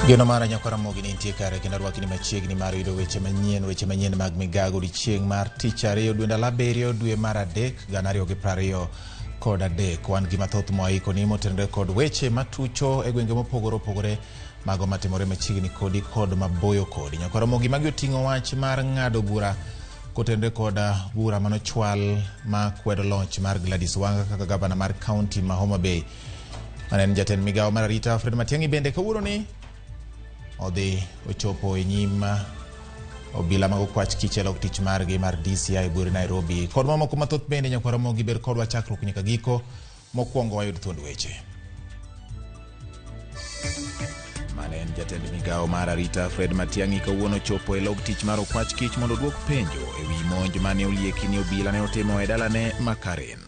Geno mara Ramogi nitie kare kendo rwakni machiegni mar yudo weche manyien mag Migago di chieng' mar tich ariyo dwe ndalo 7 dwe mar adek 2023 wan gi mathoth moiko ni motenore kod weche matucho e gwenge mopogore opogore mago matimore machiegni kodi kod maboyo kodi. Ramogi magi oting'o wach mar ng'ado bura kotenore kod bura manochwal ma kwedo loch mar Gladys Wanga kaka gavana mar kaunti ma Homa Bay. Manen jatend migawo mar arita Fred Matiang'i bende kawuono ni odhi ochopo e nyim obila mag okwach kich e lok tich margi mar DCI buri Nairobi kod mamoko mathoth bende Ramogi ber kodwa chakruok nyaka giko mokwongo wayud thuond weche. Manen jatend migawo mar arita Fred Matiang'i kawuono chopo e lok tich mar okwach kich mondo duok penjo e wi monj mane olieki ni obila ne otimo e dalane ma Karen.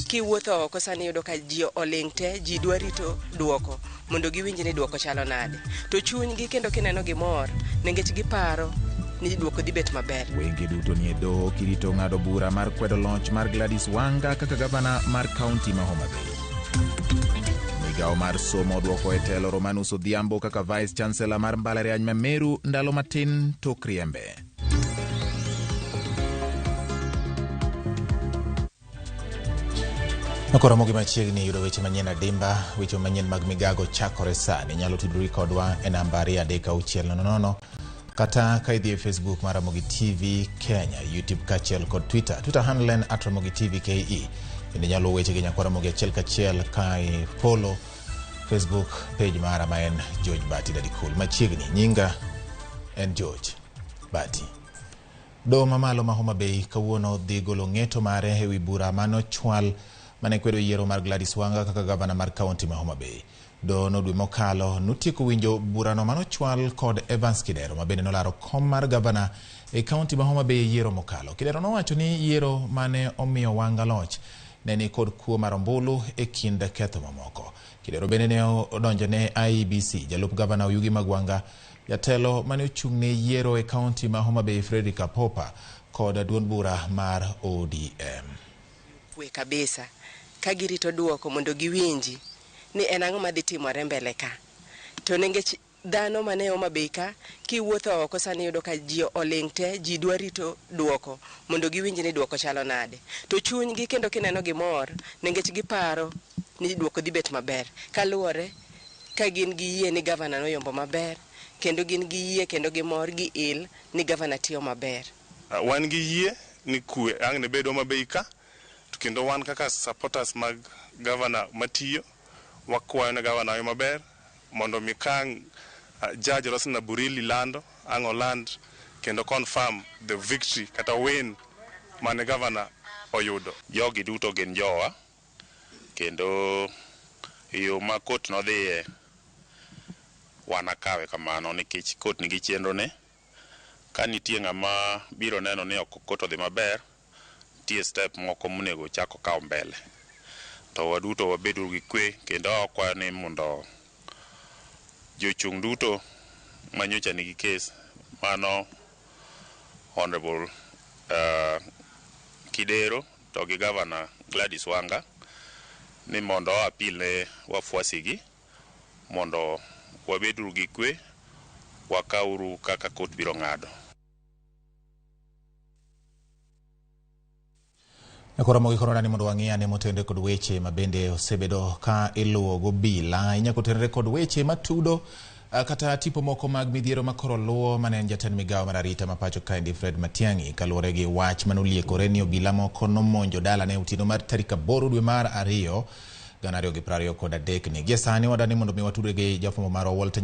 Kiwuotho oko sani yudo ka ji oling te, ji dwa rito duoko mondo giwinj ni duoko chalo nade. To chunygi kendo kineno gimor nikech giparo ni duoko dhi bet maber. Wenge duto ni e doho kirito ng'ado bura mar kwedo loch mar Gladys Wanga kaka gavana mar kaunti ma Homa Bay. Migawo mar somo duoko e telo Romanus Odhiambo kaka vice chancellor mar mbalariany ma Meru ndalo matin tok riembe. Ramogi machiegni yudo weche manyien adimba, weche manyien mag Migago chakore sani. Nyalo tudori kodwa e namba 36000 kata ka idhi e Facebook mar Ramogi TV Kenya, YouTube kachiel kod Twitter handle @Ramogi TV KE. Bende nyalo weche gi Ramogi achiel kachiel ka follow Facebook page mara ma en George Bati Dadikul. Machiegni nyinga en George Bati. Doho mamalo ma Homa Bay kawuono dhi golo ng'eto mare e wi bura manochwal mane kwedo yiero mar Gladys Wanga kaka gavana mar kaunti ma Homa Bay. Dono dwe mokalo nutieko winjo burano manochwal kod Evans Kidero ma bende nolaro kom mar gavana e kaunti ma Homa Bay yiero mokalo. Kidero nowacho ni yiero mane omiyo Wanga loch ne ni kod kuo mar ombulu e kind ketho mamoko. Kidero bende ne odonjo ne IEBC jalup gavana Oyugi Magwanga, jatelo mane ochung'ne yiero e kaunti ma Homa Bay Frederick Apopa kod duond bura mar ODM. We kabisa ka girito duoko mondo giwinji ni en ang'o madhi timore mbele ka. To nikech dhano mane Homa Bay ka kiwuotho oko sani yudo ka ji oling te, ji dwa rito duoko mondo giwinj ni duoko chalo nade. To chunygi kendo kineno gimor nikech giparo ni duoko dhi bet maber. Kaluwore ka gin gi yie ni gavana noyombo maber, kendo gin gi yie kendo gimor gi il ni gavana tiyo maber. Wan gi yie ni kue ang' ne bedo Homa Bay ka, kendo wan kaka supporters mag gavana matiyo wakwayo ne gavana maber mondo mi kang judge Rosna Burili lando ang' oland kendo confirm the victory kata win mane gavana oyudo. Jogi duto gin jowa kendo yo ma kot no dhiye wana kawe kamano nikech kot nigi chenro ne. Ka nitie ng'ama biro neno ni ok kot odhi maber, tie step moko monego chako kawo mbele. To waduto wabedo gi kwe kendo akwayo ni mondo jochung' duto manyocha nigi kes mano Honorable Kidero to gi Governor Gladys Wanga ni mondo apil ne wafuasigi mondo wabedo gi kwe wakauru kaka kot biro ng'ado. Ramogi koro dani mondo wang'iyane motenore kod weche mabende osebedo ka iluwo gobila inyako tenore kod weche matudo kata tipo moko mag midhiero makoro luwo mane en jatend migawo mar arita mapacho kaendi Fred Matiang'i kaluwore gi wach manoliekore ni obila moko nomonjo dala ne otieno mar tarik 8 dwe mar 2 2023 ni. Gie sani wadani mondo mi watudre gi jafwambo mar Walter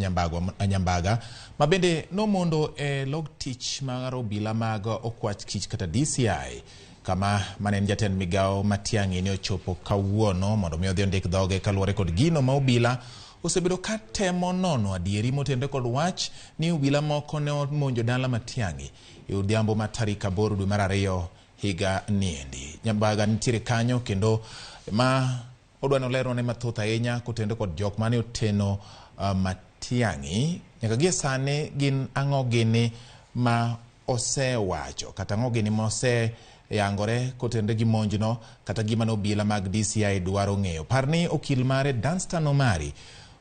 Nyambaga ma bende nomondo e log tich mar obila mag okwach kich kata DCI kama manen jatend migawo Matiang'i ne ochopo kawuono mondo mi odhi ondik dhoge kaluwore kod gino ma obila osebedo ka temo nono adieri motenore kod wach ni obila moko ne omonjo dala Matiang'i e odhiambo ma tarik 8 dwe mar 2 higa niendi. Nyambaga nitiere kanyo kendo ma odwano lero ne mathoth ahinya kotenore kod jok mane oteno Matiang'i nyaka gie sani gin ang'o gini ma osewacho kata ang'o gini ma yangore kotenore gi monjno kata gima no obila mag DCI dwaro ng'eyo. Parni okil mare Danstan Omari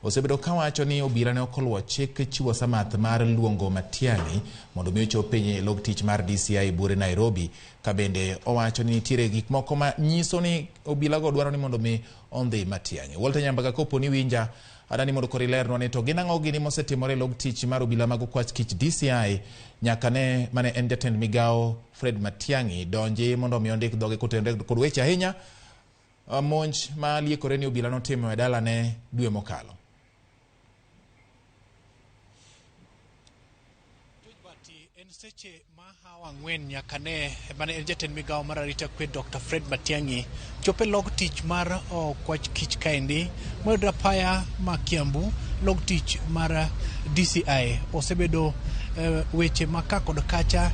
osebedo kawacho ni obila ne okoluwo chik chiwo samath mar luongo Matiang'i mondo mi ochop e log tich mar DCI bure Nairobi, ka bende owacho ni nitiere gik moko ma nyiso ni obila go dwaro ni mondo mi ondhi Matiang'i. Walter Nyambaga kopo ni winja adani mondo kori ler ne to ginang'o gini mosetimore log tich mar obila mag okwach kich DCI nyaka ne mane en jatend Migago Fred Matiang'i donji mondo mi ondik dhoge kotenore kod weche ahinya monj ma liekore ni obila notimo e dalane dwe mokalo. Seche ma hawa ng'wen nyaka ne mane en jatend Migago mar arita kwe Dr. Fred Matiang'i chope log tich mar okwach kich kaendi moyudre apaya ma Kiambu. Log tich mar DCI osebedo weche ma ka kod kacha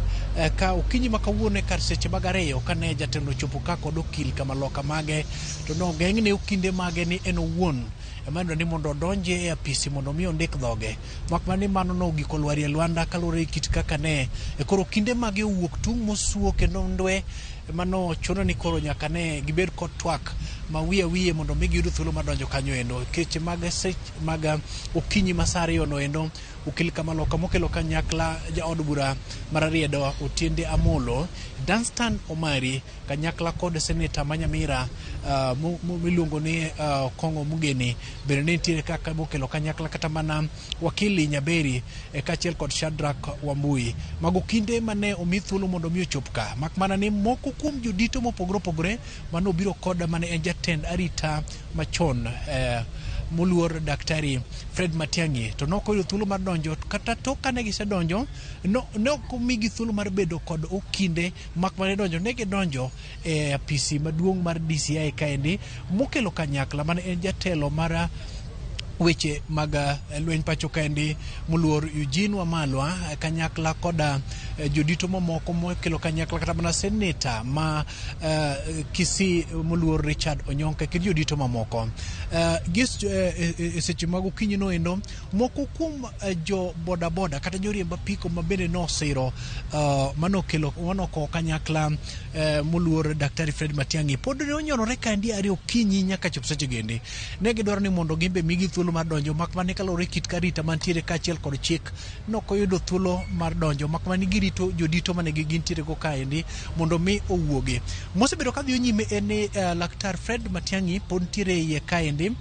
ka okinyi ma kawuono kar seche mag ariyo kane jatend ochopo ka kod okil kama loka mage to nogeng'ne okinde mage ni en owuon emano ni mondo donje e apisi mondo mi ondik dhoge, mak mani mano no giko lwari e Lwanda kalure kit kaka ne koro kinde mage owuok tung mosuo kendo ndwe mano chuno ni koro nyaka ne gibed kod twak ma wiye mondo mi giyud thuolo madonjo kanyo endo keche mag okinyi masare yono endo okil kama loka mokelo kanyakla ja od bura marariedo Otiende Amolo Danstan Omari kanyakla kod seneta Manyamira miluongo ni Kongo Mugeni bende nitie kaka mokelo kanyakla kata mana wakili Nyaberi kachiel kod Shadrack Wambui mago kinde mane omi thuolo mondo mi ochop ka, mak mana ni moko kuom jodito mopogore mano biro kod mane en jatend arita machon moluor Daktari Fred Matiang'i to nokoyudo thuolo mar donjo kata to kane gisedonjo ne ok omigi thuolo mar bedo kod okinde, mak mane donjo ne gidonjo e apisi maduong' mar DCI kaendi mokelo kanyakla mane en jatelo mar weche mag lweny pacho kaendi moluor Eugene Wamalwa kanyakla koda jodito mamoko mokelo kanyakla kata mana seneta ma Kisii moluor Richard Onyonka kod jodito mamoko seche mag okinyi no endo moko kuom jo bodaboda kata joriemb apiko ma bende nosiro manokelo wanoko kanyakla moluor Daktari Fred Matiang'i pod ne onyorore kaendi ari okinyi nyaka chop seche gende ne gidwaro ni mondo gimbe migi thuolo mar donjo, mak mane kalore kit karita mantiere kachiel kod chik nokoyudo thuolo mar donjo, mak mane girito jodito mane gintiere go kaendi mondo mi owuoge. Mosebedo ka dhi nyime en Laktar Fred Matiang'i pod ntiere iye kaendi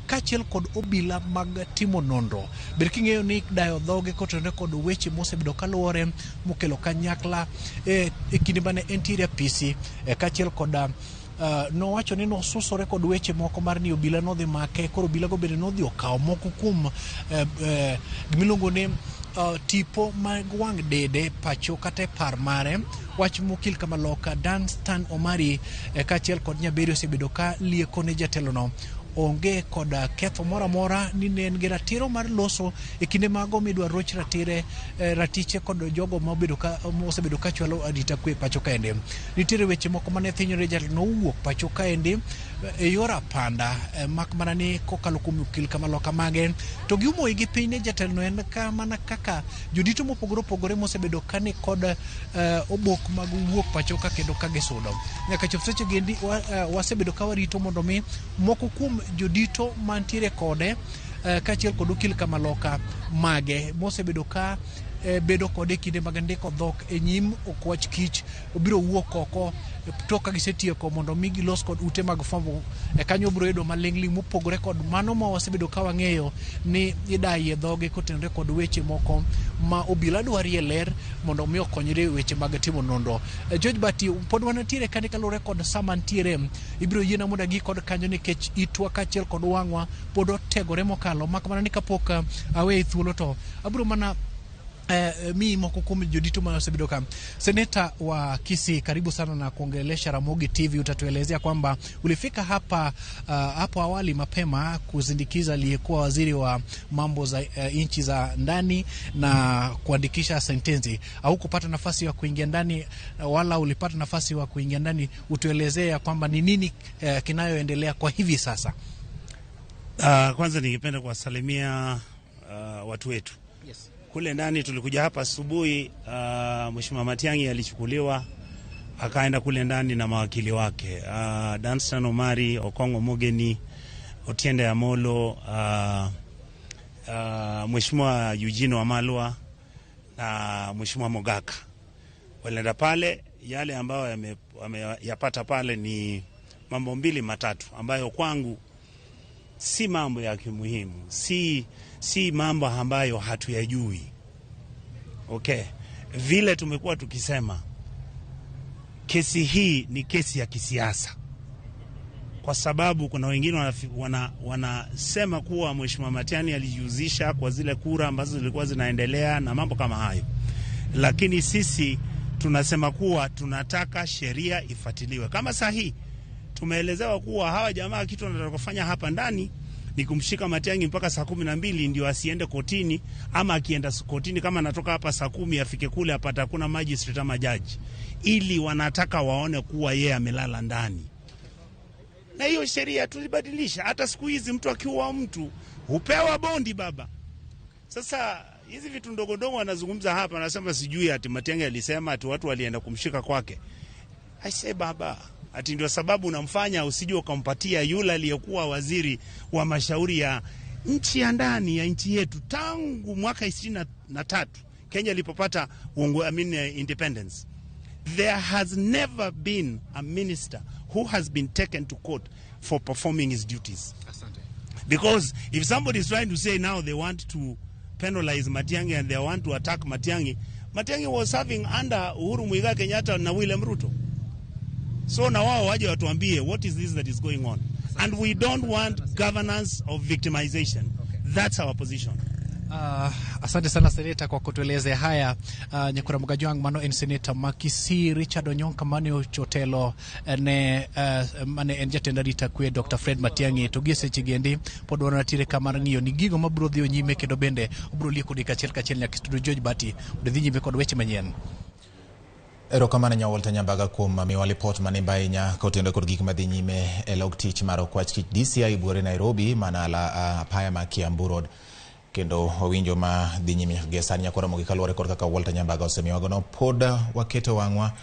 kachiel kod obila mag timo nonro. Ber king'eyo ni dayo dhoge kotenore kod weche mosebedo kaluore mokelo kanyakla e kinde mane entiere apisi kachiel kod nowacho ni nosusore kod weche moko mar ni obila nodhi make, koro obila go bende nodhi okawo moko kuom gimiluongo ni tipo mag wang' dede pacho kata e par mare. Wach mokil kama loka Danstan Omari kachiel kod Nyaberi osebedo ka lieko ne jatelono onge kod ketho mora ni ne en gi ratiro mar loso e kinde mago midwa roch ratiche kod jogo mosebedo ka chwalo adita kwe pacho kaendi. Nitiere weche moko mane thinyore jal no wuok pacho kaendi e yor apanda mak mana ni kokalo kuom okil kama loka mage to giumo gi piny ne jatelno en mana kaka jodito mopogore mosebedo kani kod obok mag wuok pacho ka kendo ka gisudo nyaka chop seche gendi wasebedo ka warito mondo mi moko kuom jodito mantiere kode kachiel kod okil kama loka mage mosebedo ka bedo kode kinde mag ndiko dhok e nyim okwach kich obiro wuok oko to ka gisetieko mondo mi gilos kod ute mag fombo kanyo biro yudo malingling mopogore kod mano ma wasebedo ka wang'eyo ni idaye dhoge kotenore kod weche moko ma obila dwarie ler mondo mi okonyre weche mag timo nonro. George Bati pod wanatiere kani kalure kod samantiere ibiro yiena mondo gi kod kanyo nikech itwa kachiel kod wang'wa pod otegore mokalo mak mana ni kapok awe thuolo to abiro mana mi moko kuom jodito maosebedo ka. Seneta wa Kisii, karibu sana na kuongelesha Ramogi TV. Utatuelezea kwamba ulifika hapa hapo awali mapema kuzindikiza aliyekuwa waziri wa mambo za nchi za ndani na kuandikisha sentensi. Au kupata nafasi ya kuingia ndani wala ulipata nafasi ya kuingia ndani, utuelezea kwamba ni nini kinayoendelea kwa hivi sasa? Kwanza ningependa kuwasalimia watu wetu. Yes. Kule ndani tulikuja hapa asubuhi, Mheshimiwa Matiang'i alichukuliwa akaenda kule ndani na mawakili wake Danstan Omari, Okongo Mugeni, Otiende Amolo, Mheshimiwa Eugene Wamalwa na Mheshimiwa Mogaka walienda pale. Yale ambayo yapata pale ni mambo mbili matatu ambayo kwangu si mambo ya kimuhimu, si mambo ambayo hatuyajui. Okay, vile tumekuwa tukisema kesi hii ni kesi ya kisiasa, kwa sababu kuna wengine wanasema kuwa Mheshimiwa Matiang'i alijihusisha kwa zile kura ambazo zilikuwa zinaendelea na mambo kama hayo, lakini sisi tunasema kuwa tunataka sheria ifuatiliwe. Kama sahihi tumeelezewa kuwa hawa jamaa kitu wanataka kufanya hapa ndani ni kumshika Matiang'i mpaka saa 12 ndio asiende kotini, ama akienda kotini kama anatoka hapa saa 10 afike kule apata kuna magistrate ama judge, ili wanataka waone kuwa yeye amelala ndani. Na hiyo sheria tulibadilisha. Hata siku hizi mtu akiua mtu hupewa bondi baba. Sasa hizi vitu ndogo ndogo wanazungumza hapa, anasema sijui ati Matiang'i alisema ati watu walienda kumshika kwake. I say baba, ati ndio sababu unamfanya usije ukampatia yule aliyekuwa waziri wa mashauri ya nchi ya ndani ya nchi yetu tangu mwaka 23 Kenya ilipopata independence. There has never been a minister who has been taken to court for performing his duties. Because if somebody is trying to say now they want to penalize Matiang'i and they want to attack Matiang'i was serving under Uhuru Muigai Kenyatta na William Ruto. So na wao waje watuambie what is this that is going on. And we don't want governance of victimization. That's our position. Asante sana Seneta kwa kutuelezea haya. Nyakura Mugajwang mano en Seneta Makisi Richard Onyonka mano chotelo ne mane en jatend arita kwe Dr. Fred Matiang'i to gise chigendi pod wanatire kamar ng'iyo ni gigo mabro dhi nyime kendo bende obro lieko dikachiel kachiel nyaka studio George Bati dhi nyime kod weche manyien. Erokamano Nyawolta Nyambaga kuom miwa lipot mane mbainya kotendo kod gik madhi nyime e log tich mar okwach kich DCI buore Nairobi manala apaya ma Kiambu Road. Kendo owinjo ma dhi nyime gi sani Nyakora Mogi kaluwore kod kaka Walter Nyambaga osemiwago no pod waketo wang'wa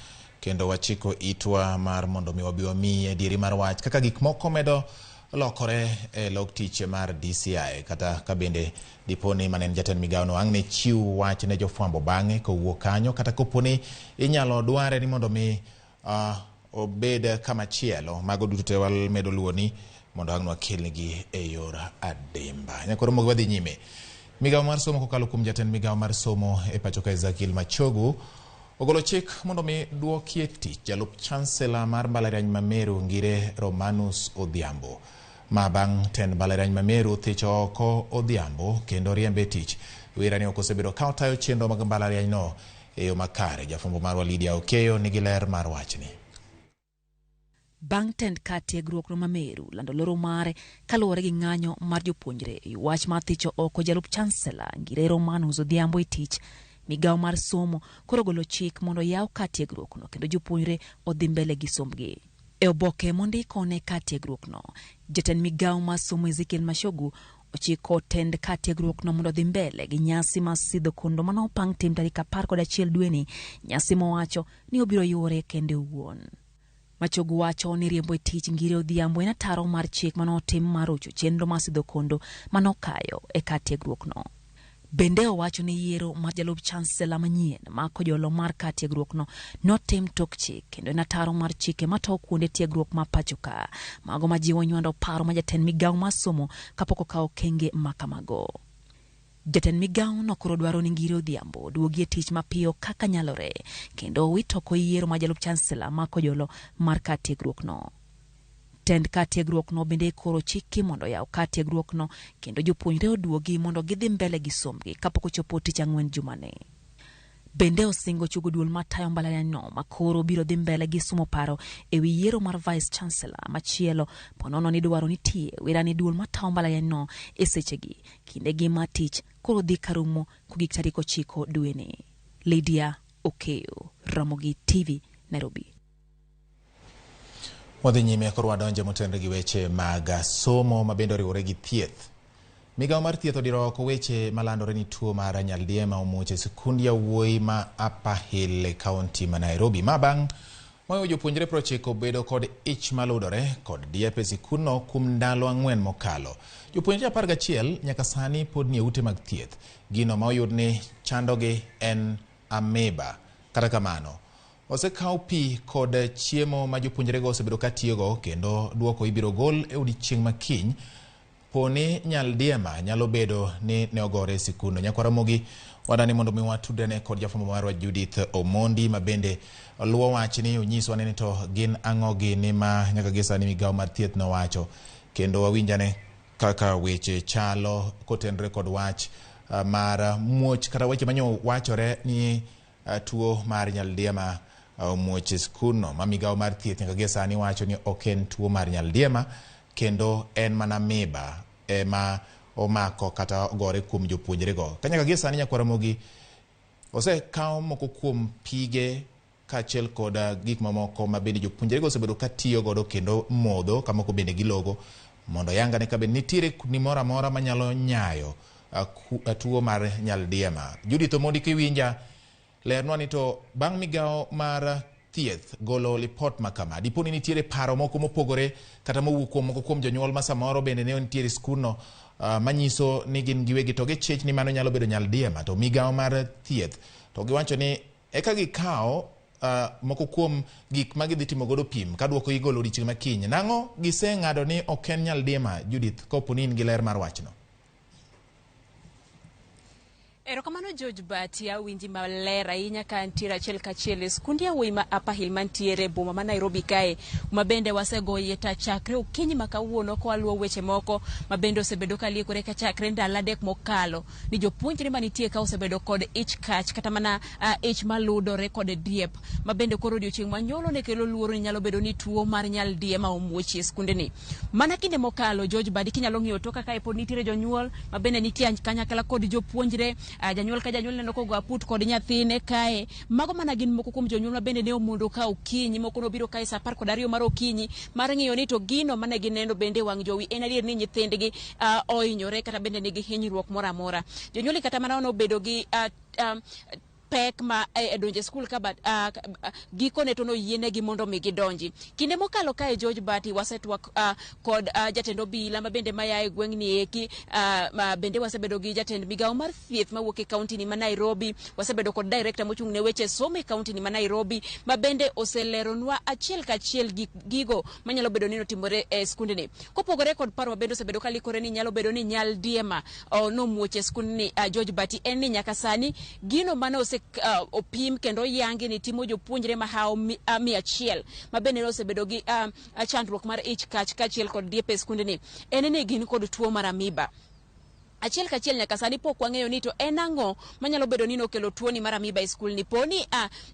kendo wachiko itwa mar mondo mi wabiwa miye dieri mar wach kaka gik moko medo lokore e log tich mar DCI kata kabende diponi manen jatend migawo no angne chiw wach ne jofwambo bang'e kowuok kanyo kata koponi inyalo dware ni mondo mi obed kama chielo mago duto te wal medo luoni mondo ang'wa kelnigi e yor adimba. Nyakora Mogi wadhi nyime. Migawo mar somo kokalo kuom jatend migawo mar somo e pacho ka Ezekiel Machogu ogolo chik mondo mi duokie tich jalup chancellor mar mbalariany ma Meru ngire Romanus Odhiambo. Ma bang' tend mbalariany ma Meru thicho oko Odhiambo kendo riembe tich. Wira ni okosebedo ka otayo chenro mag mbalariany no e yo makare. Jafwambo marwa Lydia Okeyo nigi ler mar wachni. Bang' tend tiegruok no ma Meru lando loro mare kaluwore gi ng'anyo mar jopuonjre e wach mar thicho oko jalup chancellor ngire Romanus Odhiambo e tich, migawo mar somo koro golo chik mondo yaw tiegruok no kendo jopuonjre odhi mbele gi sombgi. E oboke mondiko ne tiegruok no, jatend migawo mar somo Ezekiel Machogu ochiko tend tiegruok no mondo dhi mbele gi nyasi mar sidho kondo mano opang tim tarik 11 dweni, nyasi mowacho ni obiro yore kende owuon. Machogu wacho ni riembo e tich ngire Odhiambo en ataro mar chik mano tim mar rocho chenro mar sidho kondo mano kayo e tiegruok no. Bende owacho ni yiero mar jalup chancellor manyien ma kojolo mar tiegruok no notim tok chik kendo en ataro mar chike matao kuonde tiegruok ma pacho ka mago ma jiwo nywando paro ma jatend migawo mar somo kapok okawo kenge makamago. Jatend migawo no koro dwaro ni ngire Odhiambo duogi e tich mapiyo kaka nyalore kendo wito ko yiero ma jalup chancellor ma kojolo mar tiegruok no. Tend tiegruok no bende koro chiki mondo yaw tiegruok no kendo jopuonjre oduogi mondo gidhi mbele gi sombgi kapok ochopo tich ang'wen jumane. Bende osingo chugo duol matayo mbalariany no makoro biro dhi mbele gi somo paro e wi yiero mar vice chancellor machielo ponono ni dwaro nitie wira ni duol matayo mbalariany no e sechegi kinde gi matich koro dhi karumo kugik tarik 9 dweni. Lydia Okeyo, Ramogi TV, Nairobi. Wadhi nyime koro wadonje motenre gi weche mag somo mabendo riwore gi thieth. Migawo mar thieth odiro oko weche malandore ni tuo mar nyaldiema omuoche sikundi yawuoyi ma Upper Hill County ma Nairobi. Ma bang' Moyo jopuonjre 90 bedo kod ich maludore kod diepe sikuno kum ndalo 4 mokalo. Jopuonjre 11 nyaka sani pod nie ute mag thieth. Gino ma oyud ni chandogi en ameba. Kata kamano, osekaw pi kod chiemo ma jopuonjrego osebedo ka tiyogo kendo duoko ibiro gol e odiechieng' makiny. Poni nyaldiema nyalo bedo ni ne ogore sikuno. Nyako Ramogi wadani mondo mi watudane kod jafwambo marwa Judith Omondi ma bende luwo wach ni onyiswa ni to gin ang'o gini ma nyaka gi sani migawo mar thieth nowacho, kendo wawinjane kaka weche chalo kotenre kod wach mar muoch kata weche manyo wachore ni tuo mar nyaldiema muoch skuno ma migawo mar thieth nyaka gi sani wacho ni ok en tuo mar nyaldiema kendo en mana ameba ema omako kata gore kuom jopuonjrego. Kanyaka gi sani Nyako Ramogi osekaw moko kuom pige kaachiel kod gik mamoko ma bende jopuonjrego osebedo ka tiyo godo kendo modho kamoko bende gilogo mondo yangane ka bende nitiere kudni moro amora manyalo nyayo tuo mar nyaldiema. Judith Omondi kiwinja lernwa ni to bang' migawo mar thieth golo lipot makama, diponi nitiere paro moko mopogore kata mowuok kuom moko kuom jonyuol ma samoro bende ne nitiere skuno manyiso ni gin giwegi to gichich ni mano nyalo bedo nyaldiema, to migawo mar thieth to giwacho ni eka gikawo moko kuom gik ma gidhi timo godo pim ka duoko igolo odiechieng' makiny. Nang'o giseng'ado ni ok en nyaldiema, Judith, kopo ni in gi ler mar wachno? Erokamano George Bati awinji maler ahinya ka ntiere achiel kachiel skundi awuoyi ma Upper Hill mantiere boma ma Nairobi kae ma bende wasegoye ta chakre okinyi ma kawuono ko aluwo weche moko ma bende osebedo ka liekore ka chakre ndalo 3 mokalo ni jopuonjre manitie ka osebedo kod ich kach kata mana ich maludore kod diep ma bende koro odiochieng' manyolo ne kelo luoro ni nyalo bedo ni tuo mar nyaldiema omuochie skunde ni. Mana kinde mokalo George Bati kinyalo ng'iyo toka kae pod nitiere jonyuol ma bende nitie kanyakla kod jopuonjre janyuol ka janyuol neno ko go aput kod nyathine kae. Mago mana gin moko kuom jonyuol ma bende ne omondo ka okinyi, moko no biro kae sa 12 mar okinyi mar ng'iyo ni to gino mane gineno bende wang' jowi en adier ni nyithindgi ohinyore kata bende nigi hinyruok moro amora. Jonyuol kata mana obedo gi pek ma donje skul ka gikone to noyienegi mondo mi gidonji. Kinde mokalo kae George Bati wasetwak kod jatend obila ma bende maya e gweng'ni eki, bende wasebedo gi jatend migawo mar thieth mawuok e kaunti ni ma Nairobi, wasebedo kod director mochung' ne weche somo e kaunti ni ma Nairobi ma bende oseleronwa achiel kachiel gigo manyalo bedo ni notimore e skunde ni. Kopogore kod paro ma bende osebedo ka likore ni nyalo bedo ni nyaldiema nomuoche skunde ni George Bati en ni nyaka sani gino mane opim kendo yangi ni timo jopuonjre ma hao 100 ma bende osebedo gi chandruok mar ich kach kachiel kod diepe skunde ni en ni gin kod tuo mar ameba. Achiel kachiel nyaka sani pok wang'eyo ni to en ang'o manyalo bedo ni nokelo tuo ni mar ameba e skul ni. Poni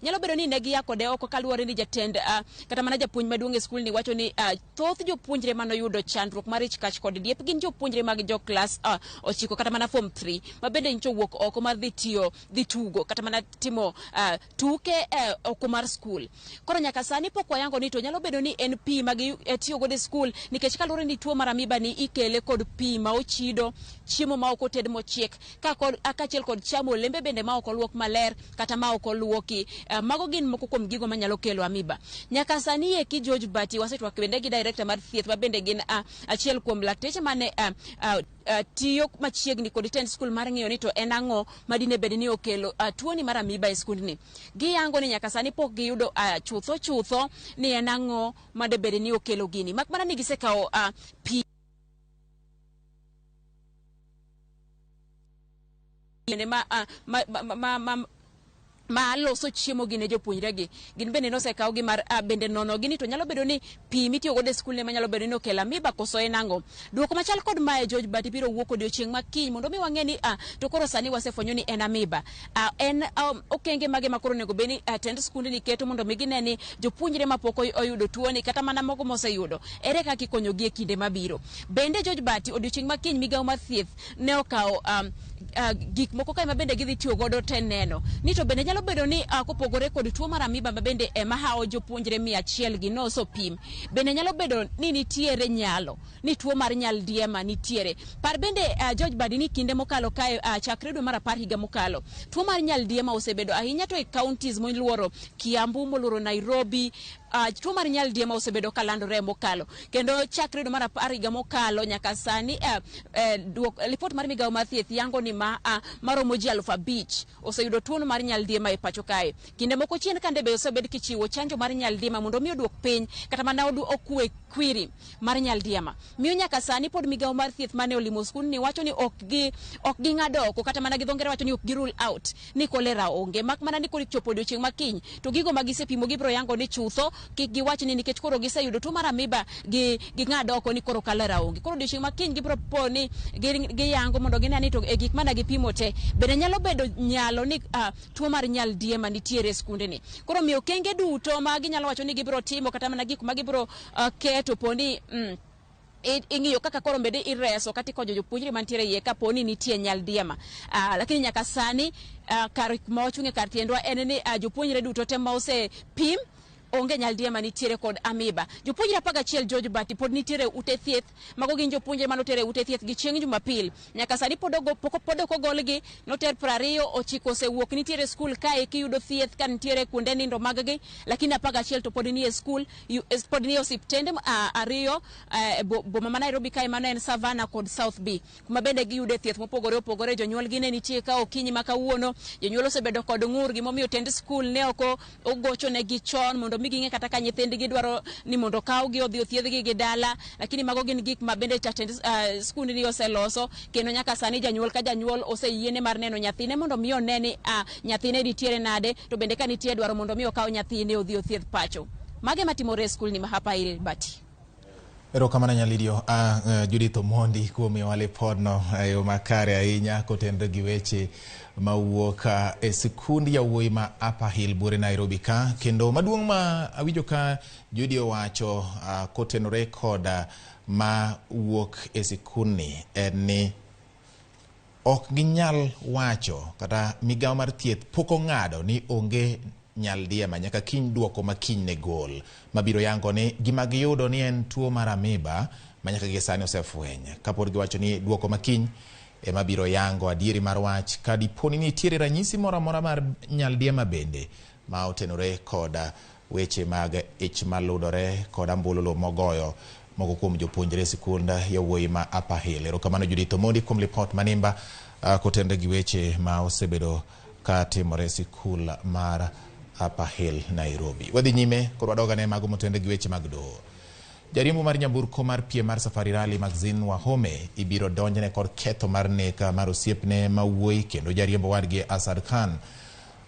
nyalo bedo ni ne giya kode oko kaluwore ni jatend kata mana japuonj maduong' e skul ni wacho ni thoth jopuonjre manoyudo chandruok mar ich kach kod diep gin jopuonjre mag jo class 9 kata mana form 3 ma bende nyicho wuok oko mar dhi tugo kata mana timo tuke oko mar skul. Koro nyaka sani pok wayango ni to nyalo bedo ni en pi ma tiyo godo e skul, nikech kaluwore ni tuo mar ameba ni ikele kod pi ma ochido, chiemo ma ok oted mochiek kaachiel kod chamo olembe bende ma ok oluok maler kata ma ok oluoki. Mago gin moko kuom gigo manyalo kelo ameba. Nyaka sani eki George Bati wasetwak bende gi director mar thieth ma bende gin achiel kuom lakteche mane tiyo machiegni kod tend skul mar ng'iyo ni to en ang'o madine bed ni okelo tuo ni mar ameba e skund ni. Giyango ni nyaka sani pok giyudo chutho ni en ang'o made bed ni okelo gini. Mak mana ni gisekawo pi ma loso chiemo gi ne jopuonjre gi. Gin bende nosekaw gi mar bende nono gini to nyalo bedo ni pi mitiyo godo e skul ne manyalo bedo ni okelo ameba koso en ang'o. Duoko machal kod mae George Bati biro wuok odiochieng' makiny mondo mi wang'e ni to koro sani wasefwenyo ni en ameba. En okenge mage makoro nego bed ni tend skund ni keto mondo mi gine ni jopuonjre mapok oyudo tuo ni kata mana mogo moseyudo ere kaka ikonyogi e kinde mabiro. Bende George Bati odiochieng' makiny migawo mar thieth ne okawo gik moko kae ma bende gidhi tiyo godo te neno ni to bende nyalo bedo ni kopogore kod tuo mar ameba ma bende ema hao jopuonjre 100 gi noso pim, bende nyalo bedo ni nitiere nyalo ni tuo mar nyaldiema nitiere. Par bende George Bati ni kinde mokalo kae chakre dwe mar 10 higa mokalo tuo mar nyaldiema osebedo ahinya to e counties moluoro Kiambu, moluoro Nairobi, tuo mar nyaldiema osebedo kalandore mokalo kendo chakre mar 10 higa mokalo nyaka sani report mar Migago mar thieth yango ni maromo ji 5,000 oseyudo tuo mar nyaldiema e pacho kae. Kinde moko chien kande be osebed kichiwo chanjo mar nyaldiema mondo mi oduok piny kata mana okwe kwiri mar nyaldiema. Miyo nyaka sani pod Migago mar thieth mane olimo skul ni wacho ni ok gi ng'ado oko kata mana gi dhongere wacho ni ok gi rule out ni kolera onge, mak mana ni kod chopo odiochieng' makiny to gigo magisepimo gibro yango ni chutho kik giwach ni nikech koro giseyudo tuo mar amiba gi ng'ado oko ni koro kolera onge. Koro odiochieng' makiny gibro poni giyango mondo gine ni to e gik mana gipimo te bende nyalo bedo nyalo ni tuo mar nyaldiema nitiere e skunde ni. Koro miyo kenge duto ma ginyalo wacho ni gibro timo kata mana gik ma gibro keto poni ing'iyo kaka koro mede ireso kati konyo jopuonjre mantiere iye kaponi nitie nyaldiema. Lakini nyaka sani kar ma ochung'e kar tiendwa en ni jopuonjre duto te ma osepim onge nyaldiema nitiere kod amiba. Jopuonjre 11 George Bati pod nitiere ute thieth mago gin jopuonjre manotere ute thieth gi chieng' Jumapil. Nyaka sani pod ok ogolgi, noter 29 osewuok nitiere skul kae kiyudo thieth kan nitiere kuonde nindo mag-gi, lakini 11 to pod ni e skul, pod ni osiptende 2 boma ma Nairobi kae mano en Savannah kod South B kuma bende giyude thieth mopogore opogore. Jonyuol gi ne nitie ka okinyi ma kawuono, jonyuol osebedo kod ng'ur gimomiyo tend skul ne oko ogocho ne gi chon mondo mi ging'e kata ka nyithindgi dwaro ni mondo kawgi odhi othiedhgi gi dala, lakini mago gin gik ma bende jatend skund ni oseloso kendo nyaka sani janyuol ka janyuol oseyiene mar neno nyathine mondo mi oneni nyathine nitiere nade to bende ka nitie dwaro mondo mi okaw nyathine odhi othiedh pacho. Mage matimore e skul ni ma hapa il Bati. Erokamano Nyalidio. Judith Omondi kuom wale podno yo makare ahinya kotenre gi weche mawuok e sikund yawuoyi ma Upper Hill Bure Nairobi ka kendo maduong' ma awinjo ka Judy owacho kotenore kod ma wuok e sikundni en ni ok ginyal wacho kata Migago mar thieth pok ong'ado ni onge nyaldiema nyaka kiny duoko makiny ne gol mabiro yango ni gima giyudo ni en tuo mar amiba manyaka gisani osefweny kapod giwacho ni duoko makiny mabiro yango adieri mar wach kadiponi nitiere ranyisi moro amora mar nyaldiema bende ma otenore kod weche mag ich maludore kod ambululo mogoyo moko kuom jopuonjre sikund yawuoyi ma Upper Hill. Erokamano Judith Omondi kuom report manimba kotenre gi weche ma osebedo ka timore sikul mar Upper Hill Nairobi. Wadhi nyime kod wadogane mago motende gi weche mag doho. Jariembo mar nyamburko mar piem mar Safari Rally Maxine Wahome ibiro donjne kod ketho mar nek mar osiepne mawuoyi kendo jariembo wadgi Asad Khan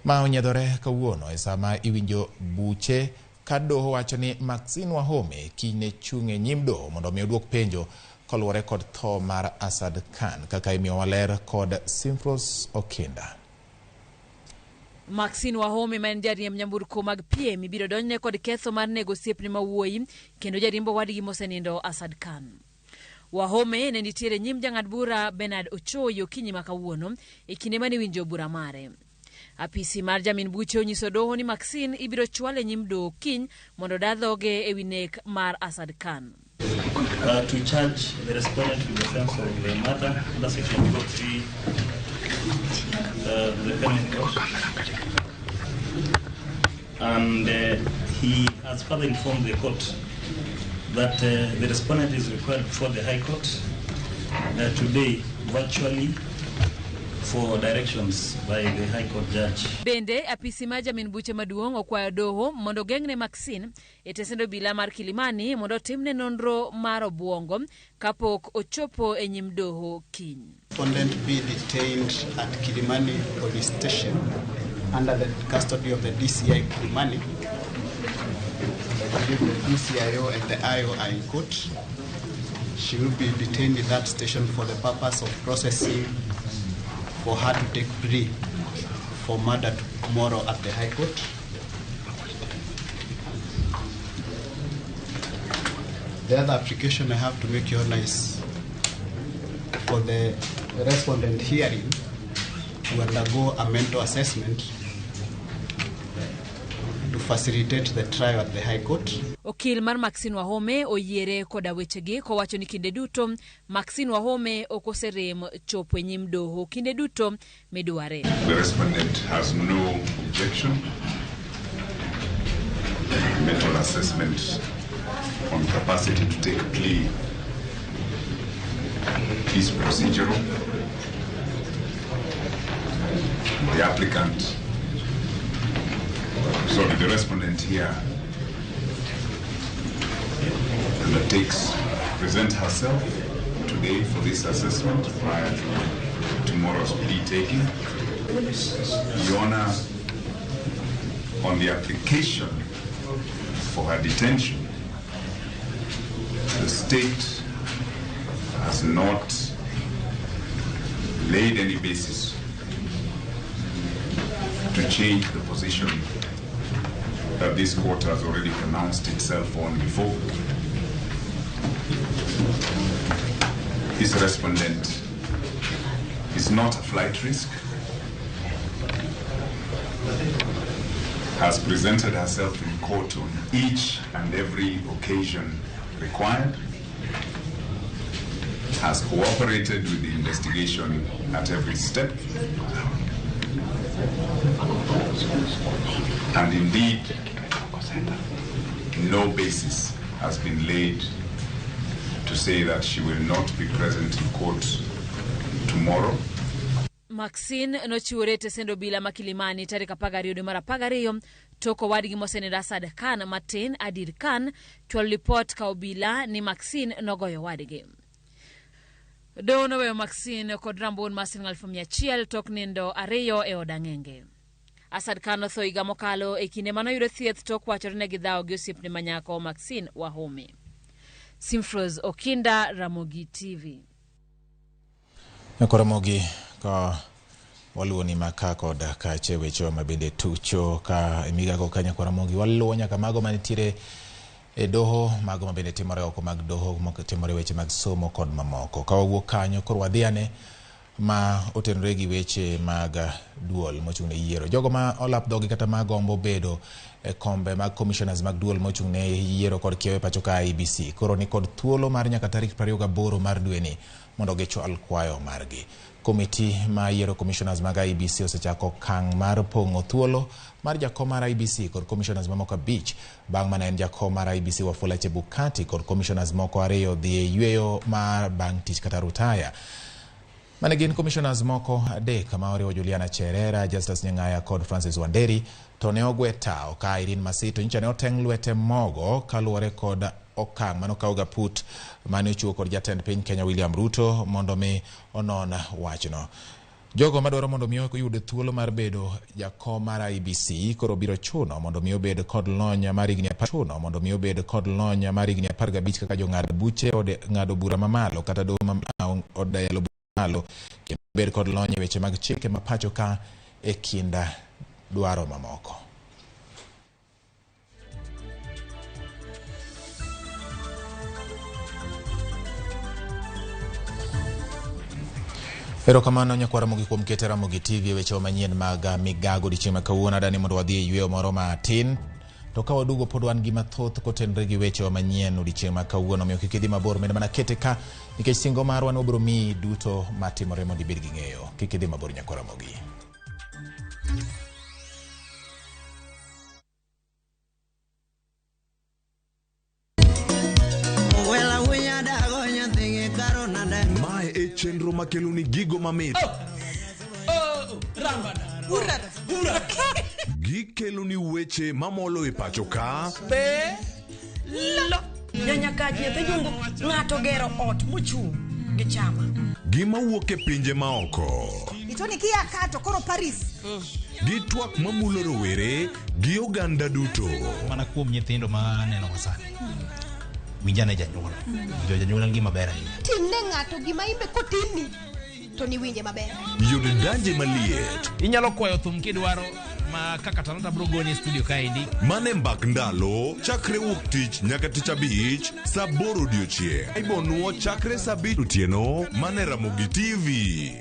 ma onyedhore kawuono e sama iwinjo buche ka doho wacho ni Maxine Wahome kine chung'e nyim doho mondo mi oduok penjo koluwore kod tho mar Asad Khan kaka imiyo waler kod Simfros Okinda. Maxine Wahome ma en jariemb nyamburko mag piem ibiro donjne kod ketho mar nego osiepne mawuoyi kendo jariembo wadgi mosenindo Asad Khan. Wahome ne nitiere nyim jang'ad bura Bernard Ochoyo okinyi ma kawuono e kinde mane winjo bura mare. Apisi mar jamin buche onyiso doho ni Maxine ibiro chwale nyim doho kiny mondo dadhoge e wi nek mar Asad Khan. To charge the respondent with the offense of the murder under section 43 the penal code, and he has further informed the court that the respondent is required before the High Court today virtually for directions by the High Court judge. Bende apisi ma jamin buche maduong' okwayo doho mondo geng'ne Maxine e tesendo bila mar Kilimani mondo timne nonro mar obwongo kapok ochopo e nyim doho kiny. Respondent be detained at Kilimani police station under the custody of the DCI Kilimani. I believe the DCIO and the IO are in court. She will be detained in that station for the purpose of processing for her to take plea for murder tomorrow at the High Court. The other application I have to make you honor is for the respondent hearing to undergo a mental assessment to facilitate the trial at the High Court. Okil mar Maxine Wahome oyiere koda wechegi kowacho ni kinde duto Maxine Wahome okoserem chopo e nyim doho kinde duto medware. The respondent has no objection mental assessment on capacity to take plea is procedural. The applicant, sorry, the respondent here undertakes to present herself today for this assessment prior to tomorrow's plea taking. Your Honor, on the application for her detention, the state has not laid any basis to change the position that this court has already pronounced itself on before. This respondent is not a flight risk, has presented herself in court on each and every occasion required, has cooperated with the investigation at every step, and indeed, no basis has been laid to say that she will not be present in court tomorrow. Maxine nochiwore tesendo bila makilimani tarik 12 dwe mar 12 toko wadgi moseneda Asad Khan Martin Adir Khan to report ka obila ni Maxine nogoyo wadgi. Dono we Maxine kod rambun masin 1100 tok nindo ariyo e odangenge. Asad Khan otho higa mokalo e kinde manoyudo thieth tok wachore ne gidhawo gi osiepne manyako Maxine Wahome. Simfroz Okinda, Ramogi TV. Ramogi ka waluo ni maka kod ka chewecho mabende tucho ka Migago kanya kwa Ramogi waluo nyaka mago manitire e doho mago mabende timore oko mag doho timore weche mag somo kod mamoko ka wawuok kanyo kor wadhiane ma otenore gi weche mag duol mochung'ne yiero jogo ma olap dhogi kata magombo bedo e kombe mag commissioners mag duol mochung'ne yiero kod kiewe pacho ka IBC koro ni kod thuolo mar nyaka tarik 28 mar dweni mondo gichwal kwayo margi. Komiti ma yiero commissioners mag IBC osechako kang mar pongo thuolo mar jakom mar IBC kod commissioners mamoko 5 bang' mane en jakom mar IBC Wafula Chebukati kod commissioners moko 2 dhi e yweyo mar bang' tich kata rutaya. Mane gin commissioners moko 3 kama oriwo Juliana Cherera, Justus Nyang'aya kod Francis Wanderi to ne ogweta oka Irene Masito nyicha ne oteng' lwete mogo kaluwore kod okang' manokawga put mane ochuo kod jatend piny Kenya William Ruto mondo mi onon wachno. Jogo madwaro mondo mi oyud thuolo mar bedo jakom mar IBC koro biro chuno mondo mi obed kod lony mar higni 15 kaka jong'ad buche od ng'ado bura mamalo kata doho od yalo malo kendo bed kod lony weche mag chike mapacho ka e kinda dwaro mamoko. Erokamano nyakwa Ramogi kuom kete Ramogi TV weche manyien mag Migago dichieng' ma kawuono dani mondo wadhi e yweyo moro matin to ka wadugo pod wan gi mathoth kotenre gi weche manyien odiechieng' ma kawuono miyo kik idhi mabor mende mana kete ka nikech singo marwa obiro miyi duto matimore mondo ibed gi ng'eyo. Kik idhi mabor nyakwa Ramogi. Mae e chenro makelo ni gigo mamit. Gikelo ni weche mamolo e pacho ka. Nyanyaka nyethe jungo ng'ato gero ot mochung' gi chama. Gima wuok e pinje maoko. Itoni kia kato koro Paris. Gi twak mamulo rowere gi oganda duto. Mana kuom nyithindo ma neno wasani. Winjane janyuol. Janyuol ngima maber ahinya. Timne ng'ato gima imbe kotini to ni winje maber. Yud danje maliet. Inyalo kwayo thum kidwaro ma kaka Talanta bro goni studio kaendi. Mane mbak ndalo chakre wuok tich nyaka tich abich saa 8 odiechieng'. Ibonuo chakre saa 7 otieno mane Ramogi TV.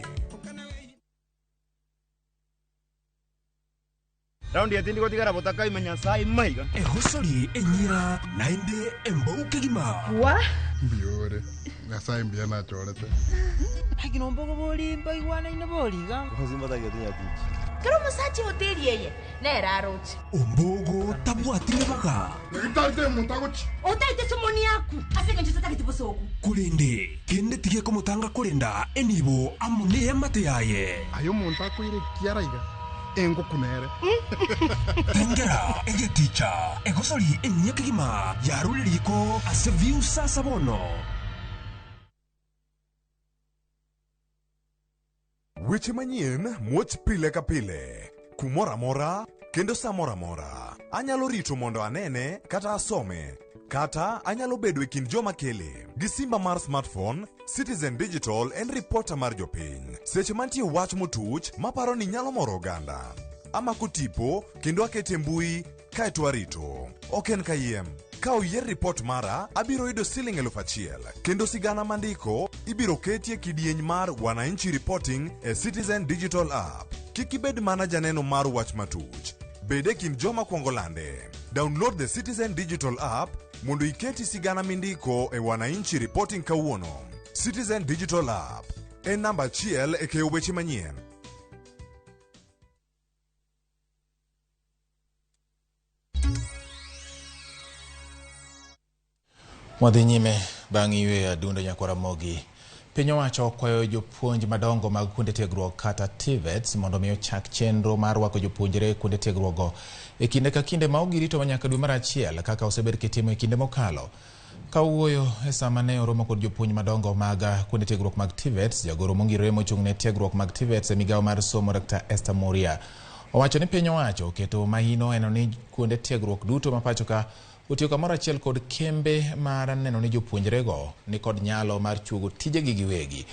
Raundi ya tindi kotigara botaka imenya sai maiga. Hosori enyira nainde embouke gima. Wa? Biore. Nyasaye mbiana chorete. Akinombo boli mbai wana ina boli ga. Kuzimba ta gati ya tichi. Kero masachi hoteli yeye. Nera rochi. Ombogo tabu atire baga. Ngitate mutagochi. Otaite somoni yaku. Asenge nchisa taki tibosoku. Kulende kende tige komutanga kulenda enibo amune amate yaye. Ayo monta kuire kiaraiga. Engo kunere. Tengera ege ticha. Egosori enyekigima. Yaruliriko aseviu sasa bono. Weche manyien muoch pile ka pile. Kumora mora kendo samora mora. Anyalo rito mondo anene kata asome. Kata anyalo bedo e kind joma kele. Gi simba mar smartphone, Citizen Digital en reporter mar jopiny. Seche mantie wach motuch maparo ni nyalo moro oganda. Amako tipo kendo akete mbui kaeto arito. Oken kayiem. Ka oyier report mara, abiro yudo Sh1,000. Kendo sigana mandiko, ibiro ketie kidieny mar Wananchi Reporting e Citizen Digital App. Kik ibed mana janeno mar wach matuch. Bede kind joma kuongo lande. Download the Citizen Digital App mondo iketi sigana mindiko e Wananchi Reporting kawuono. Citizen Digital App. En namba achiel e keyo weche manyien. Mwadhi nyime bang' ywe adundo nyako Ramogi. Piny owacho okwayo jopuonj madongo mag kuonde tiegruok kata TVETs mondo miyo chak chenro mar rwako jopuonjre kuonde tiegruokgo e kinde ka kinde ma ogirito nyaka dwe mar achiel kaka osebed kitimo e kinde mokalo. Kawuoyo e sama ne oromo kod jopuonj madongo mag kuonde tiegruok mag TVETs, jagoro mongirore mochung' ne tiegruok mag TVETs e migawo mar somo Dr. Esther Moria owacho ni piny owacho oketo mahino eno ni kuonde tiegruok duto ma pacho ka otiyo kamoro achiel kod kembe mar neno ni jopuonjrego ni kod nyalo mar chuogo tijegi giwegi.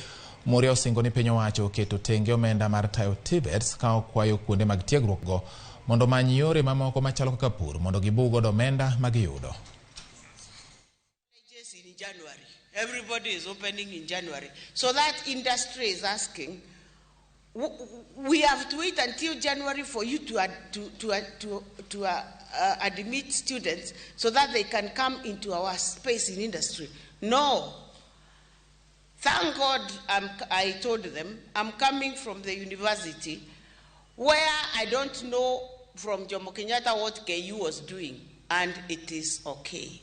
Moria osingo ni piny owacho oketo tenge omenda mar tayo TVETs ka okwayo kuonde mag tiegruokgo mondo many yore mamoko machalo kaka pur mondo gibugo omenda ma giyudo. In January, everybody is opening in January, so that industry is asking, we have to wait until January for you to admit students so that they can come into our space in industry. No. Thank God I told them I'm coming from the university where I don't know from Jomo Kenyatta what KU was doing, and it is okay.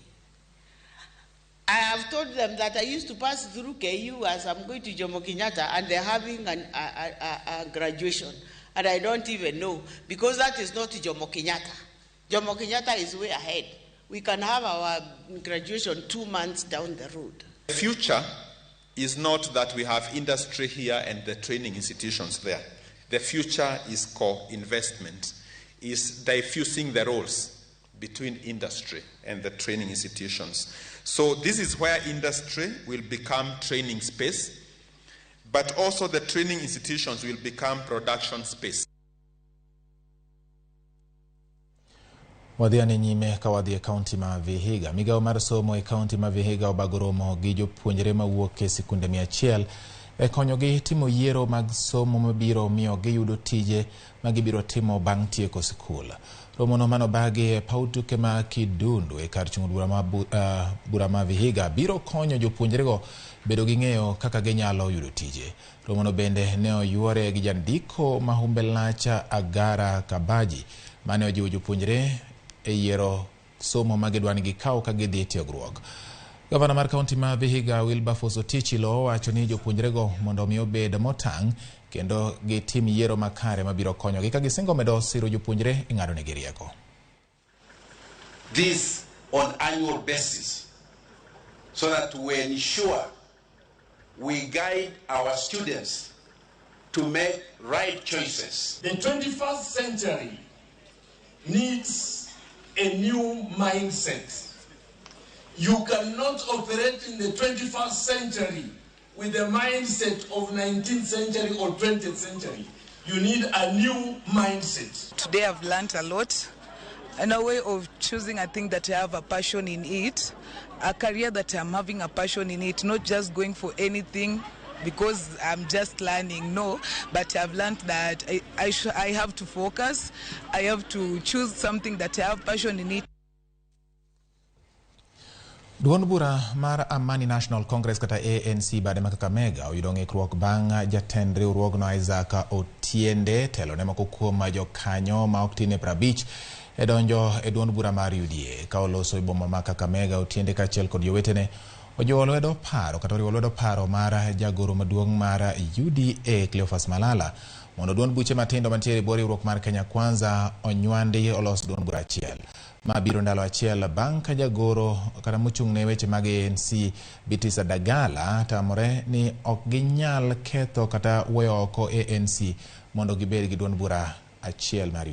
I have told them that I used to pass through KU as I'm going to Jomo Kenyatta and they're having a graduation. And I don't even know, because that is not Jomo Kenyatta. Jomo Kenyatta is way ahead. We can have our graduation 2 months down the road. The future is not that we have industry here and the training institutions there. The future is co-investment, is diffusing the roles between industry and the training institutions. So this is where industry will become training space, but also the training institutions will become production space. Wadhiane nyime ka wadhi e kaunti ma Vihiga. Migawo mar somo e kaunti ma Vihiga obagoromo gi jopuonjre mawuok e sikunde 100 e konyogi timo yiero mag somo mabiro miyo giyudo tije ma gibiro timo bang' tieko skul. Romono manobagi e pautuke ma Kidundu e kar chung' bura ma Vihiga biro konyo jopuonjrego bedo gi ng'eyo kaka ginyalo yudo tije. Romono bende ne oyuore gi jandiko ma Humbelacha Agara Kabaji mane ojiwo jopuonjre e yiero somo ma gidwani gikaw ka gidhi tiegruok. Gavana mar kaunti ma Vihiga Wilberforce Otichilo wacho ni jopuonjrego mondo mi obed motang' kendo gitim yiero makare mabiro konyogi ka gisingo medo siro jopuonjre e ng'ado negi rieko. This on annual basis so that we ensure we guide our students to make right choices. The 21st century needs a new mindset. You cannot operate in the 21st century with the mindset of 19th century or 20th century. You need a new mindset. Today I've learned a lot. And a way of choosing, I think that I have a passion in it. A career that I'm having a passion in it, not just going for anything because I'm just learning, no. But I've learned that I have to focus. I have to choose something that I have passion in it. Duond bura mar Amani National Congress kata ANC bade ma Kakamega oyudo ng'ikruok bang' jatend riwruogno Isaac Otiende telo ne moko kuom jokanyo ma ok tin 50 e donjo e duond bura mar UDA ka oloso e boma ma Kakamega. Otiende kaachiel kod jowetene ojiwo lwedo paro kata oriwo lwedo paro mar jagoro maduong' mar UDA Cleophas Malala mondo duond buche matindo mantiere e bwo riwruok mar Kenya Kwanza onywandi olos duond bura achiel. Ma biro ndalo achiel bang' ka jagoro kata mochung' ne weche mag ANC Bitisa Dagala tamore ni ok ginyal ketho kata weyo oko ANC mondo gibed gi duond bura achiel mar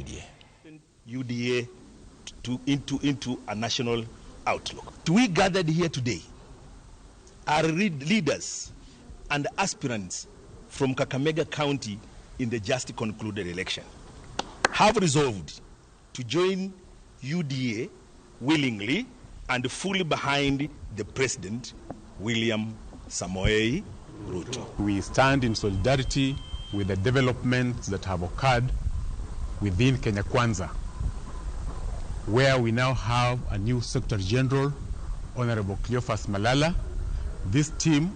UDA into a national outlook. We gathered here today are leaders and aspirants from Kakamega County in the just concluded election have resolved to join UDA willingly and fully behind the President William Samoei Ruto. We stand in solidarity with the developments that have occurred within Kenya Kwanza, where we now have a new Secretary General, Honorable Cleophas Malala. This team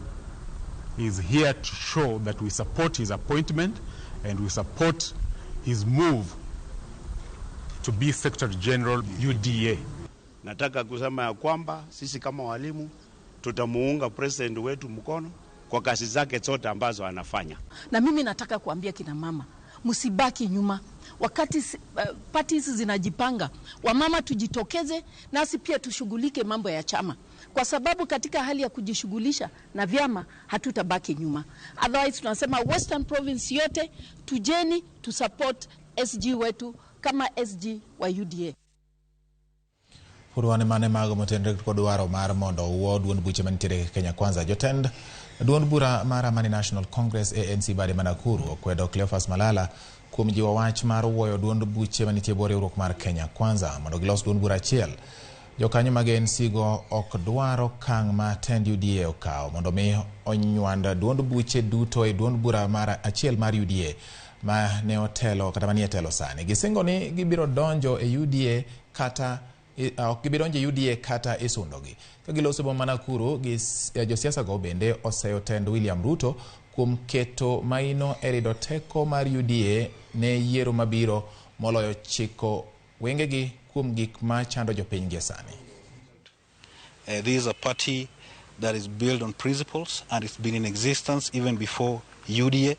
is here to show that we support his appointment and we support his move to be Secretary General UDA. Nataka kusema ya kwamba sisi kama walimu tutamuunga president wetu mkono kwa kazi zake zote ambazo anafanya. Na mimi nataka kuambia kina mama, msibaki nyuma. Wakati parties zinajipanga, wamama tujitokeze nasi pia tushughulike mambo ya chama. Kwa sababu katika hali ya kujishughulisha na vyama hatutabaki nyuma. Otherwise tunasema Western Province yote tujeni to support SG wetu kama SG wa UDA. Purwane mane mago motendre kod dwaro mar mondo owuo duond buche mantiere Kenya Kwanza. Jotend duond bura mar Amani National Congress ANC bade ma Nakuru okwedo Cleophas Malala kuom jiwo wach mar wuoyo duond buche manitie bwo riwruok mar Kenya Kwanza mondo gilos duond bura achiel. Jokanyo mag ANC go ok dwaro kang' ma tend UDA okawo mondo mi onywanda duond buche duto e duond bura mar achiel mar UDA ma ne otelo kata manie telo sani. Gisingo ni gibiro donjo e UDA kata ok gibiro donjo UDA kata isundogi. Ka giloso boma Nakuru, josiasa go bende oseyo tend William Ruto kuom keto maino e rido teko mar UDA ne yiero mabiro moloyo chiko wengegi kuom gik ma chando jopiny gi sani. This is a party that is built on principles and it's been in existence even before UDA,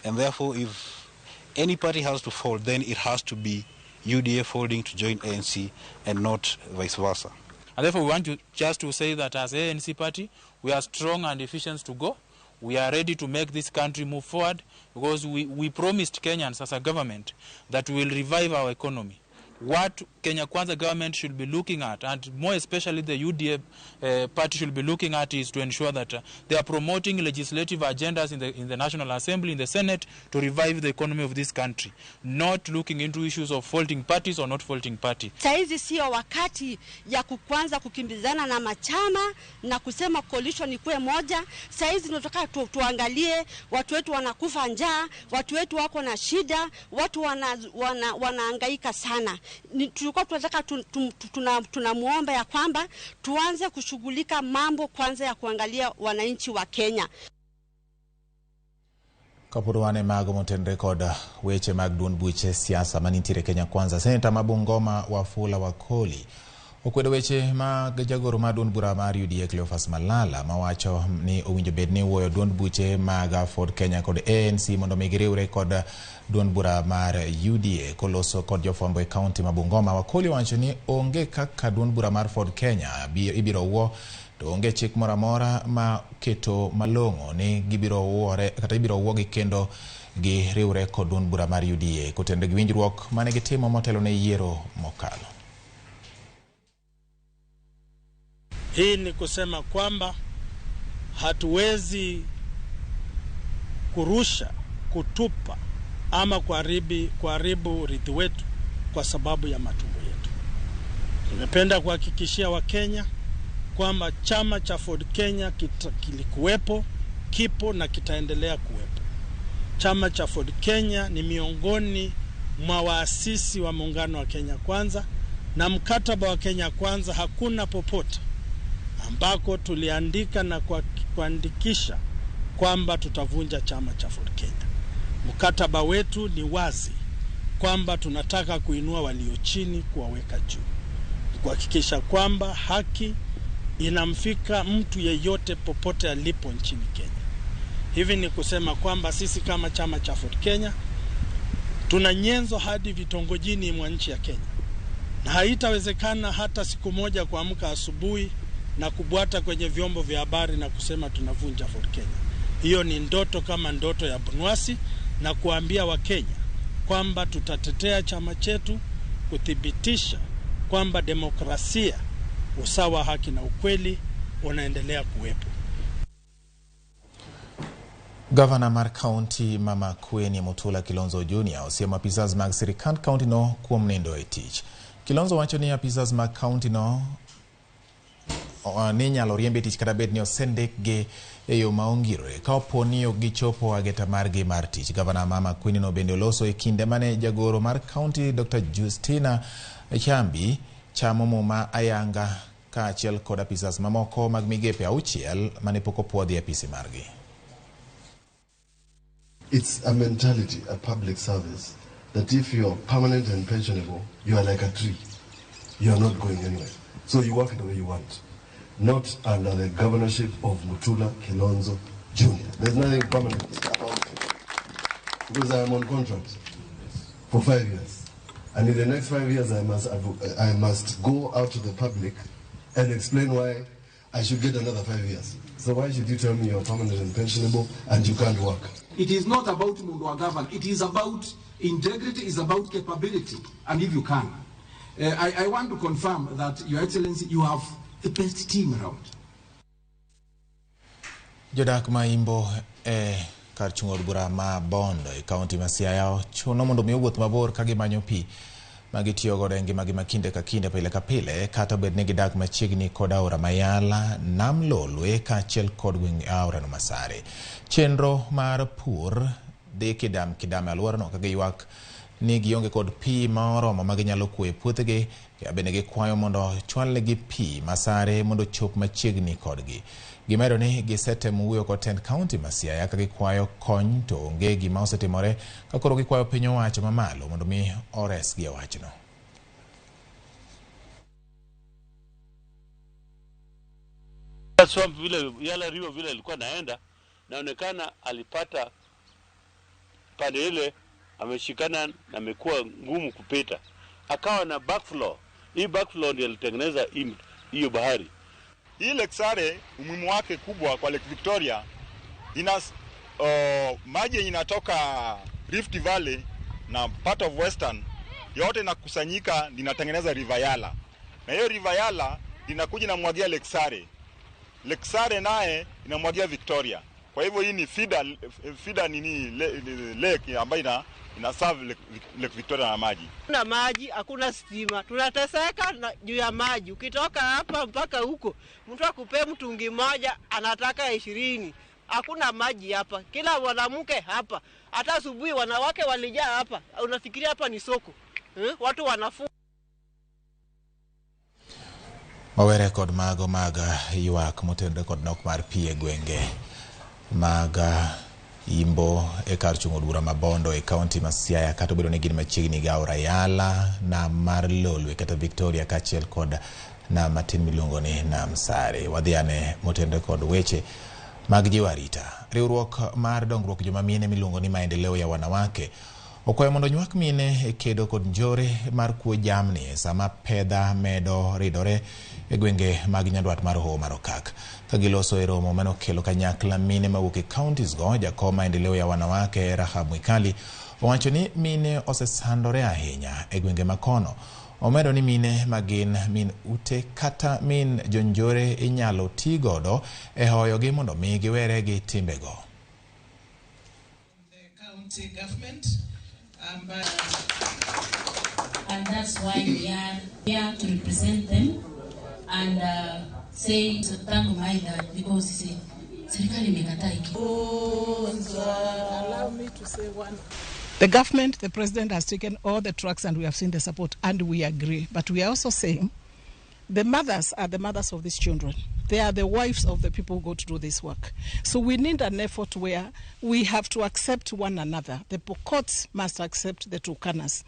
and therefore if any party has to fall, then it has to be UDA folding to join ANC and not vice versa. And therefore we want just to say that as ANC party, we are strong and efficient to go. We are ready to make this country move forward because we promised Kenyans as a government that we will revive our economy. What Kenya Kwanza government should be looking at, and more especially the UDA party should be looking at, is to ensure that they are promoting legislative agendas in the National Assembly, in the Senate, to revive the economy of this country, not looking into issues of faulting parties or not faulting party. Saizi sio wakati ya kuanza kukimbizana na machama na kusema coalition ikuwe moja. Saizi tunataka tuangalie watu wetu wanakufa njaa, watu wetu wako na shida, watu wanahangaika sana. Tulikuwa tunataka tunamuomba ya kwamba tuanze kushughulika mambo kwanza ya kuangalia wananchi wa Kenya. Kapurwane mago motendre kod weche mag duond buche siasa manitiere Kenya Kwanza. Senator Mabungoma Wafula Wakoli okwedo weche mag jagoro mar duond bura mar UDA Cleophas Malala mawacho ni owinjo bed ni wuoyo duond buche mag Ford Kenya kod ANC mondo mi giriwre kod duond bura mar UDA koloso kod jofwambo e kaunti ma Bungoma. Wakoli wacho ni onge kaka duond bura mar Ford Kenya ibiro wuo to onge chik moro amora ma keto malong'o ni gibiro wuore kata ibiro wuogi kendo giriwre kod duond bura mar UDA kotende gi winjruok mane gitimo motelo ne yiero mokalo. Hii ni kusema kwamba hatuwezi kurusha, kutupa ama kuharibu urithi wetu kwa sababu ya matumbo yetu. Tumependa kuhakikishia Wakenya kwamba chama cha Ford Kenya kilikuwepo, kipo na kitaendelea kuwepo. Chama cha Ford Kenya ni miongoni mwa waasisi wa muungano wa Kenya Kwanza, na mkataba wa Kenya Kwanza hakuna popote ambako tuliandika na kuandikisha kwamba tutavunja chama cha Ford Kenya. Mkataba wetu ni wazi kwamba tunataka kuinua walio chini kuwaweka juu, kuhakikisha kwamba haki inamfika mtu yeyote popote alipo nchini Kenya. Hivi ni kusema kwamba sisi kama chama cha Ford Kenya tuna nyenzo hadi vitongojini mwa nchi ya Kenya, na haitawezekana hata siku moja kuamka asubuhi na kubwata kwenye vyombo vya habari na kusema tunavunja Ford Kenya. Hiyo ni ndoto kama ndoto ya bunwasi, na kuambia Wakenya kwamba tutatetea chama chetu kuthibitisha kwamba demokrasia, usawa, haki na ukweli unaendelea kuwepo. Governor mar County Mama Kweni Mutula Kilonzo Jr. osiemo apisas mag sirikand county no kuom nindo e tich. Kilonzo wacho ni apisas mag county no ni nyalo riembe tich kata bed ni osendikgi e yo maongirore ka opo ni ok gichopo ageta margi mar tich. Governor Mama Kweni no bende oloso e kinde mane jagoro mar county Dr. Justina Chambi chamo muma ayanga ka achiel kod apisas mamoko mag migepe auchiel mane pok opuodhi e apisi margi. It's a mentality, a public service, that if you're permanent and pensionable, you are like a tree. You are not going anywhere. So you work the way you want. Not under the governorship of Mutula Kilonzo Jr. There's nothing permanent about it. Because I am on contract for 5 years. And in the next 5 years, I must go out to the public and explain why I should get another 5 years. So why should you tell me you're permanent and pensionable and you can't work? It is not about Mundwa govern. It is about integrity, is about capability, and if you can. I want to confirm that, Your Excellency, you have the best team around. Jodak maimbo kar chung'od bura ma Bondo e kaunti ma Siaya chuno mondo mi wuoth mabor ka gimanyo pi magitiyo godo e ngimagi ma kinde ka kinde pile ka pile, kata bed ni gidak machiegni kod aora Mayala, nam Lolwe kaachiel kod gweng' aorano Masare. Chenro mar pur dhi kidam alworano ka giywak ni gionge kod pi moromo ma ginyalo kuo e puothegi, bende gikwayo mondo chwalnegi pi Masare mondo chop machiegni kodgi. Gimedo ni gisetemo wuoyo kod tend kaunti ma Siaya ka gikwayo kony, to onge gima osetimore ka koro gikwayo piny owacho mamalo mondo mi oresgi e wachno. Swamp vile Yala River vile ilikuwa naenda, naonekana alipata pande ile ameshikana na amekuwa ngumu kupita, akawa na backflow. Hii backflow ndio ilitengeneza hiyo bahari. Hii Lake Sare umuhimu wake kubwa kwa Lake Victoria, maji inatoka Rift Valley na part of Western yote inakusanyika linatengeneza River Yala, na hiyo River Yala inakuja na mwagia Lake Sare. Lake Sare naye inamwagia Victoria. Kwa hivyo hii ni feeder nini lake ambayo ina serve Lake Victoria na maji. Kuna maji, hakuna stima. Tunateseka juu ya maji. Ukitoka hapa mpaka huko, mtu akupe mtungi moja anataka 20. Hakuna maji hapa. Kila mwanamke hapa, hata asubuhi wanawake walijaa hapa. Unafikiria hapa ni soko? Watu wanafu Wawere kod mago maga ywak motendre kod nok mar pi e gwenge maga imbo e kar chung'od bura ma Bondo e kaunti ma Siaya, kata obedo ni gin machiegni gi aora Yala, nam mar Lolwe kata Victoria kaachiel kod nam matin miluongo ni nam Sare. Wadhiane motendre kod weche mag jiwo arita. Riwruok mar dongruok joma mine miluongo ni maendeleo ya wanawake okwayo mondo nywak mine e kedo kod njore mar kuo jamni sama pedha medo ridore e gwenge mag nyandwat mar Hoho mar Okak. Ka giloso e romo manokelo kanyakla mine mawuok e counties go, jakom maendeleo ya wanawake Rahab Mwikali owacho ni mine osesandore ahinya e gwenge makono. Omedo ni mine magin min ute kata min jonjore inyalo ti godo e hoyogi mondo mi giwere gi timbego. The county government, and that's why we are here to represent them and say thank my God, because serikali imekataa hiki. Allow me to say one. The government, the president has taken all the trucks and we have seen the support and we agree. But we are also saying the mothers are the mothers of these children. They are the wives of the people who go to do this work. So we need an effort where we have to accept one another. The Pokots must accept the Turkanas.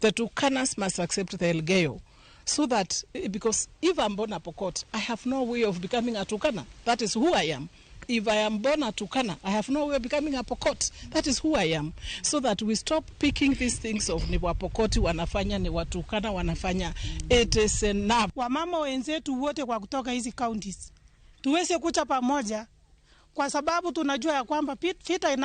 The Turkanas must accept the Elgeyo. So that, because if I'm born a Pokot, I have no way of becoming a Turkana. That is who I am. If I am born a Turkana, I have no way of becoming a Pokot. That is who I am. So that we stop picking these things of ni Wapokoti wanafanya, ni Waturkana wanafanya. It is enough. Wamama wenzetu wote kwa kutoka hizi counties tuweze kucha pamoja, kwa sababu tunajua ya kwamba vita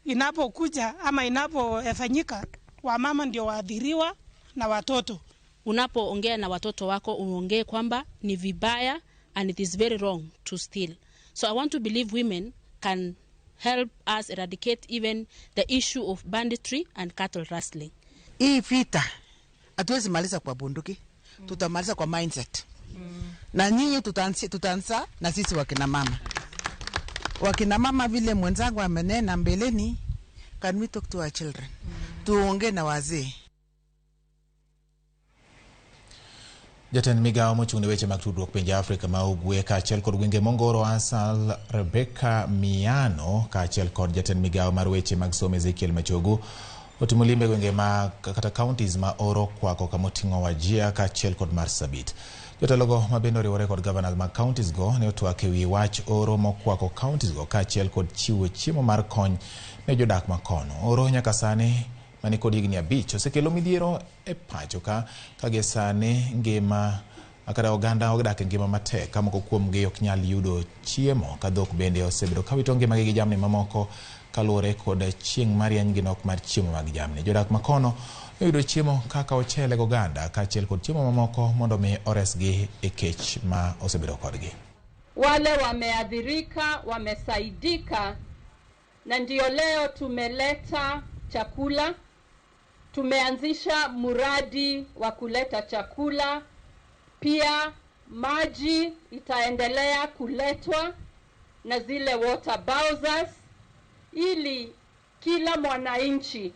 inapokuja ama inapofanyika, wamama ndio waadhiriwa na watoto. Unapoongea na watoto wako uongee kwamba ni vibaya and it is very wrong to steal. So I want to believe women can help us eradicate even the issue of banditry and cattle rustling. Hii vita hatuwezi maliza kwa bunduki, tutamaliza kwa mindset. Na nyinyi tutaanza na sisi wakina mama. Wakina mama vile mwenzangu amenena mbeleni, can we talk to our children? Tuongee na wazee. Jatend Migago mochung' ne weche mag tudruok pinje Afrika ma ugwe kaachiel kod gwenge mongoro asal Rebecca Miano kaachiel kod jatend Migago mar weche mag somo Ezekiel Machogu otimo limbe gwenge mag kata counties ma oro kwako kamoting'o Wajir kaachiel kod Marsabit. Jotelogo mabende oriwore kod governors mag counties go ne otwak ewi wach oro mokwako counties go kaachiel kod chiwo chiemo mar kony ne jodak makono. Oro nyaka sani mani kod higni 5 osekelo midhiero e pacho ka kage sani ngima kata oganda odak e ngima matek ka moko kuomgi ok nyal yudo chiemo ka dhok bende osebedo ka wito ngimagi gi jamni mamoko kaluwore kod chieng' marieny gi nok mar chiemo mag jamni. Jodak makono yudo chiemo kaka ochele gi oganda kaachiel kod chiemo mamoko mondo mi oresgi e kech ma osebedo kodgi. Wale wameadhirika wamesaidika, na ndio leo tumeleta chakula. Tumeanzisha muradi wa kuleta chakula, pia maji itaendelea kuletwa na zile water bowsers ili kila mwananchi